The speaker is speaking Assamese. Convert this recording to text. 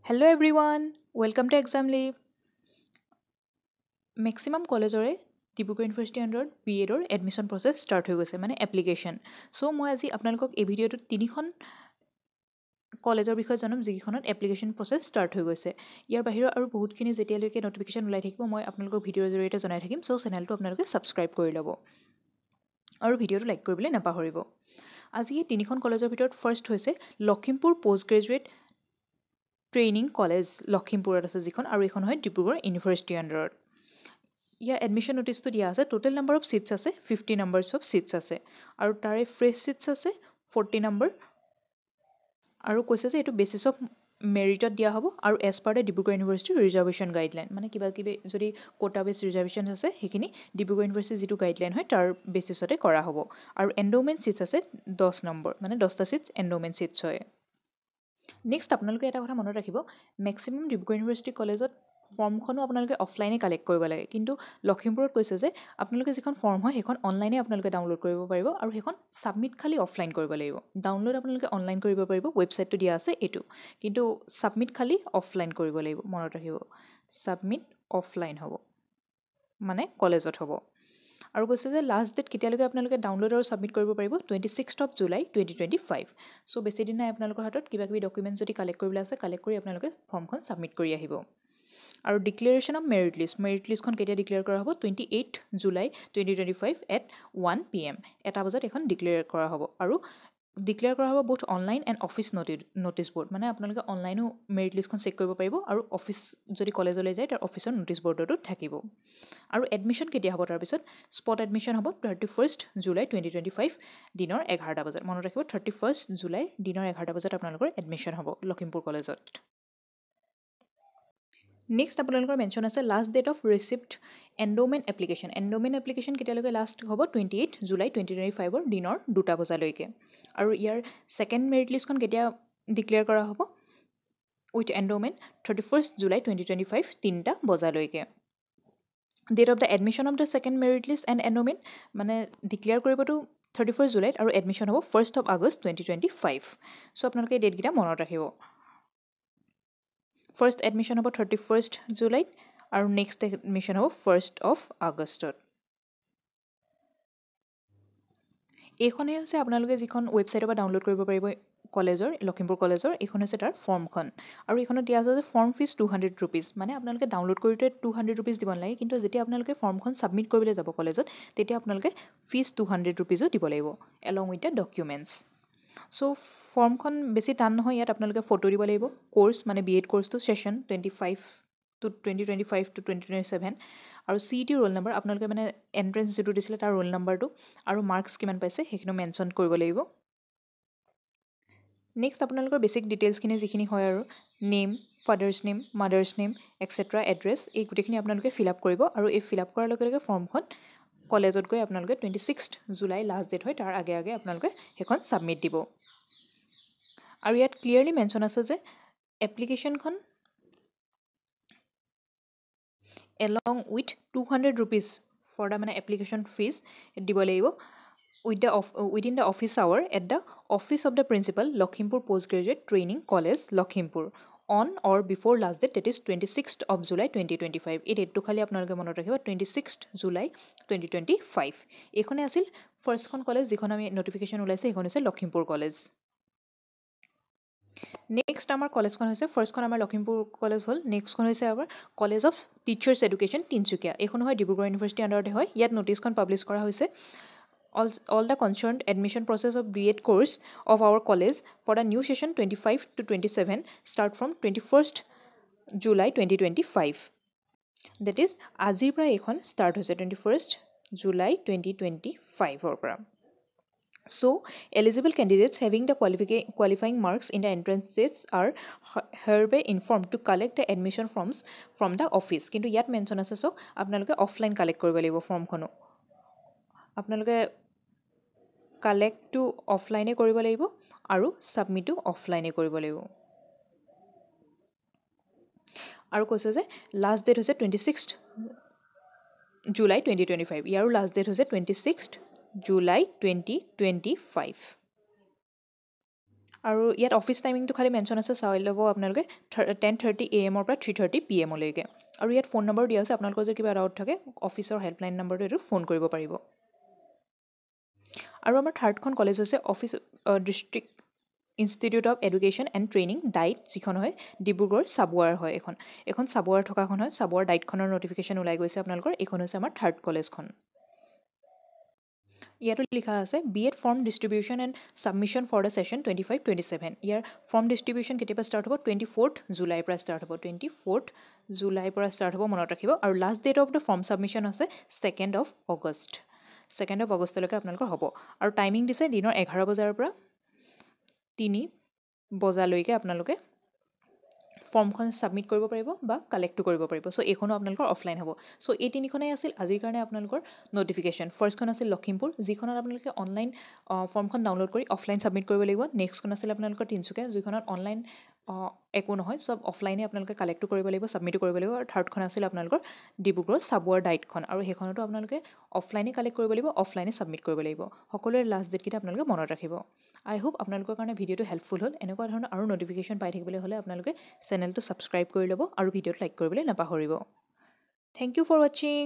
Hello everyone, welcome to Exam Leap. Maximum কলেজৰে ডিব্ৰুগড় ইউনিভাৰ্চিটি আণ্ডাৰত বি এডৰ এডমিশ্যন প্ৰচেছ ষ্টাৰ্ট হৈ গৈছে মানে এপ্লিকেশ্যন চ' মই আজি আপোনালোকক এই ভিডিঅ'টোত তিনিখন কলেজৰ বিষয়ে জনাম যিকেইখনত এপ্লিকেশ্যন প্ৰচেছ ষ্টাৰ্ট হৈ গৈছে ইয়াৰ বাহিৰেও আৰু বহুতখিনি যেতিয়ালৈকে নটিফিকেশ্যন ওলাই থাকিব মই আপোনালোকক ভিডিঅ'ৰ জৰিয়তে জনাই থাকিম চ' চেনেলটো আপোনালোকে ছাবস্ক্ৰাইব কৰি ল'ব আৰু ভিডিঅ'টো লাইক কৰিবলৈ নাপাহৰিব আজি এই তিনিখন কলেজৰ ভিতৰত ফাৰ্ষ্ট হৈছে Lakhimpur post graduate training college লখিমপুৰত আছে যিখন আৰু এইখন হয় ডিব্ৰুগড় ইউনিভাৰ্চিটিৰ আণ্ডাৰত ইয়াৰ এডমিশ্যন নটিচটো দিয়া আছে টোটেল নাম্বাৰ অফ ছিটছ আছে 50 নাম্বাৰছ অফ ছিটছ আছে আৰু তাৰে ফ্ৰেছ ছিটছ আছে 40 নাম্বাৰ আৰু কৈছে যে এইটো বেচিছ অফ মেৰিটত দিয়া হ'ব আৰু এজ পাৰ দ্য ডিব্ৰুগড় ইউনিভাৰ্চিটিৰ ৰিজাৰ্ভেশ্যন গাইডলাইন মানে কিবা কিবি যদি কোটা বেছ ৰিজাৰ্ভেশ্যন আছে সেইখিনি ডিব্ৰুগড় ইউনিভাৰ্চিটিৰ যিটো গাইডলাইন হয় তাৰ বেচিছতে কৰা হ'ব আৰু এণ্ড'মেণ্ট ছিটছ আছে 10 নম্বৰ মানে 10টা ছিটছ এণ্ড'মেণ্ট ছিটছ হয় নেক্সট আপোনালোকে এটা কথা মনত ৰাখিব মেক্সিমাম ডিব্ৰুগড় ইউনিভাৰ্চিটি কলেজত ফৰ্মখনো আপোনালোকে অফলাইনে কালেক্ট কৰিব লাগে কিন্তু লখিমপুৰত কৈছে যে আপোনালোকে যিখন ফৰ্ম হয় সেইখন অনলাইনে আপোনালোকে ডাউনলোড কৰিব পাৰিব আৰু সেইখন ছাবমিট খালি অফলাইন কৰিব লাগিব ডাউনলোড আপোনালোকে অনলাইন কৰিব পাৰিব ৱেবছাইটটো দিয়া আছে এইটো কিন্তু ছাবমিট খালি অফলাইন কৰিব লাগিব মনত ৰাখিব ছাবমিট অফলাইন হ'ব মানে কলেজত হ'ব আৰু কৈছে যে লাষ্ট ডেট কেতিয়ালৈকে আপোনালোকে ডাউনলোড আৰু ছাবমিট কৰিব পাৰিব 26 জুলাই 2025 চ' বেছি দিন নাই আপোনালোকৰ হাতত কিবা কিবি ডকুমেণ্টছ যদি কালেক্ট কৰিবলৈ আছে কালেক্ট কৰি আপোনালোকে ফৰ্মখন ছাবমিট কৰি আহিব আৰু ডিক্লেৰেশ্যন অফ মেৰিট লিষ্টখন কেতিয়া ডিক্লেয়াৰ কৰা হ'ব 28 জুলাই 2025 এট 1 PM এটা বজাত এখন ডিক্লেয়াৰ কৰা হ'ব আৰু ডিক্লেয়াৰ কৰা হ'ব booth online and office notice board মানে আপোনালোকে অনলাইনো মেৰিট লিষ্টখন চেক কৰিব পাৰিব আৰু অফিচ যদি কলেজলৈ যায় তাৰ অফিচৰ নটিচ বৰ্ডতো থাকিব আৰু এডমিশ্যন কেতিয়া হ'ব তাৰপিছত স্পট এডমিশ্যন হ'ব 31 জুলাই 2025 দিনৰ 11টা বজাত মনত ৰাখিব 31 জুলাই দিনৰ 11টা বজাত আপোনালোকৰ এডমিশ্যন হ'ব লখিমপুৰ কলেজত নেক্সট আপোনালোকৰ মেনশ্যন আছে লাষ্ট ডেট অফ ৰিচিপ্ট এণ্ড'মেণ্ট এপ্লিকেশ্যন কেতিয়ালৈকে লাষ্ট হ'ব 28 জুলাই 2025 দিনৰ 2টা বজালৈকে আৰু ইয়াৰ ছেকেণ্ড মেৰিট লিষ্টখন কেতিয়া ডিক্লেয়াৰ কৰা হ'ব উইথ এণ্ড'মেণ্ট 31 জুলাই 2025 3টা বজালৈকে date of the admission of the second merit list and এণ্ড'মেণ্ট মানে ডিক্লেয়াৰ কৰিবতো 31 জুলাইত আৰু এডমিশ্যন হ'ব 1 আগষ্ট 2025 চ' আপোনালোকে এই ডেটকেইটা মনত ৰাখিব ফাৰ্ষ্ট এডমিশ্যন হ'ব 31 জুলাইত আৰু নেক্সট এডমিশ্যন হ'ব 1 আগষ্টত এইখনেই হৈছে আপোনালোকে যিখন ৱেবছাইটৰ পৰা ডাউনলোড কৰিব পাৰিব কলেজৰ লখিমপুৰ কলেজৰ এইখন হৈছে তাৰ ফৰ্মখন আৰু এইখনত দিয়া আছে যে ফৰ্ম ফিজ 200 ৰুপিজ মানে আপোনালোকে ডাউনলোড কৰোঁতে 200 ৰুপিজ দিব নালাগে কিন্তু যেতিয়া আপোনালোকে ফৰ্মখন ছাবমিট কৰিবলৈ যাব কলেজত তেতিয়া আপোনালোকে ফিজ 200 ৰুপিজো দিব লাগিব এলং উইথ দ্য ডকুমেণ্টছ চ' ফৰ্মখন বেছি টান নহয় ইয়াত আপোনালোকে ফটো দিব লাগিব কোৰ্চ মানে বি এড কোৰ্চটো ছেশ্যন 2025 to 2027 আৰু CET ৰোল নম্বৰ আপোনালোকে মানে এণ্ট্ৰেঞ্চ যিটো দিছিলে তাৰ ৰোল নম্বৰটো আৰু মাৰ্কছ কিমান পাইছে সেইখিনি মেনশ্যন কৰিব লাগিব নেক্সট আপোনালোকৰ বেছিক ডিটেইলছখিনি যিখিনি হয় আৰু name father's name mothers name et cetera address এই গোটেইখিনি আপোনালোকে ফিল আপ কৰিব আৰু এই ফিল আপ কৰাৰ লগে লগে ফৰ্মখন কলেজত গৈ আপোনালোকে 26 জুলাই লাষ্ট ডেট হয় তাৰ আগে আগে আপোনালোকে সেইখন ছাবমিট দিব আৰু ইয়াত ক্লিয়াৰলি মেনশ্যন আছে যে এপ্লিকেশ্যনখন along with 200 rupees for the মানে এপ্লিকেশ্যন ফিজ দিব লাগিব within the office hour at the office of the principal Lakhimpur Postgraduate Training College Lakhimpur on or before last date that is 26th of July 2025 এই ডেটটো খালি আপোনালোকে মনত ৰাখিব 26th জুলাই 2025 এইখনে আছিল ফাৰ্ষ্টখন কলেজ যিখন আমি নটিফিকেশ্যন ওলাইছে সেইখন হৈছে লখিমপুৰ কলেজ নেক্সট আমাৰ কলেজখন হৈছে ফাৰ্ষ্টখন আমাৰ লখিমপুৰ কলেজ হ'ল নেক্সটখন হৈছে আমাৰ college of teachers education Tinsukia এইখন হয় ডিব্ৰুগড় ইউনিভাৰ্চিটিৰ আণ্ডাৰতে হয় ইয়াত নটিচখন পাব্লিছ কৰা হৈছে all the concerned admission process of B.Ed course of our college for the new session 25 to 27 start from 21st July 2025. That is, আজিৰ পৰা এইখন start হৈছে 21st July 2025 পৰা. So, eligible candidates having the qualifying marks in the entrance tests are hereby informed to collect the admission forms from the office. কিন্তু ইয়াত মেনশ্যন আছে so আপোনালোকে অফলাইন কালেক্ট কৰিব লাগিব ফৰ্মখনো আপোনালোকে কালেক্টটো অফলাইনে কৰিব লাগিব আৰু ছাবমিটো অফলাইনে কৰিব লাগিব আৰু কৈছে যে লাষ্ট ডেট হৈছে 26 জুলাই 2025 ইয়াৰো লাষ্ট ডেট হৈছে 26 জুলাই 2025 আৰু ইয়াত অফিচ টাইমিংটো খালি মেনশ্যন আছে, চাই ল'ব আপোনালোকে 10:30 AM পৰা 3:30 PM লৈকে। আৰু ইয়াত ফোন নম্বৰ দিয়া আছে, আপোনালোকৰ যদি কিবা ডাউট থাকে অফিচৰ হেল্পলাইন নম্বৰটো এইটো ফোন কৰিব পাৰিব। আৰু আমাৰ থাৰ্ডখন কলেজ হৈছে office district institute of education and training DIET, যিখন হয় ডিব্ৰুগড় চাবুৱাৰ হয়। এখন চাবুৱাৰ থকাখন হয়। চাবুৱাৰ ডাইটখনৰ নটিফিকেশ্যন ওলাই গৈছে আপোনালোকৰ। এইখন হৈছে আমাৰ থাৰ্ড কলেজখন। ইয়াতো লিখা আছে BEd form distribution and submission for the session 25-27। ইয়াৰ ফৰ্ম ডিষ্ট্ৰিবিউশ্যন কেতিয়াবা ষ্টাৰ্ট হ'ব? 24 জুলাইৰ পৰা ষ্টাৰ্ট হ'ব। 24 জুলাইৰ পৰা ষ্টাৰ্ট হ'ব, মনত ৰাখিব। আৰু last date of the form submission আছে 2nd অগষ্ট। 2nd অগষ্টলৈকে আপোনালোকৰ হ'ব। আৰু টাইমিং দিছে দিনৰ 11 বজাৰ পৰা 3 বজালৈকে আপোনালোকে ফৰ্মখন ছাবমিট কৰিব পাৰিব বা কালেক্টো কৰিব পাৰিব। চ' এইখনো আপোনালোকৰ অফলাইন হ'ব। চ' এই তিনিখনেই আছিল আজিৰ কাৰণে আপোনালোকৰ নটিফিকেশ্যন। ফাৰ্ষ্টখন আছিল লখিমপুৰ, যিখনত আপোনালোকে অনলাইন ফৰ্মখন ডাউনলোড কৰি অফলাইন ছাবমিট কৰিব লাগিব। নেক্সটখন আছিল আপোনালোকৰ তিনিচুকীয়া, যিখনত অনলাইন একো নহয়, চব অফলাইনে আপোনালোকে কালেক্টো কৰিব লাগিব, ছাবমিটো কৰিব লাগিব। আৰু থাৰ্ডখন আছিল আপোনালোকৰ ডিব্ৰুগড় চাবুৱাৰ ডাইটখন, আৰু সেইখনতো আপোনালোকে অফলাইনে কালেক্ট কৰিব লাগিব, অফলাইনে ছাবমিট কৰিব লাগিব। সকলোৰে লাষ্ট ডেটকেইটা আপোনালোকে মনত ৰাখিব। আই হোপ আপোনালোকৰ কাৰণে ভিডিঅ'টো হেল্পফুল হ'ল। এনেকুৱা ধৰণৰ আৰু নটিফিকেশ্যন পাই থাকিবলৈ হ'লে আপোনালোকে চেনেলটো ছাবস্ক্ৰাইব কৰি ল'ব আৰু ভিডিঅ'টো লাইক কৰিবলৈ নাপাহৰিব। থেংক ইউ ফৰ ৱাচিং।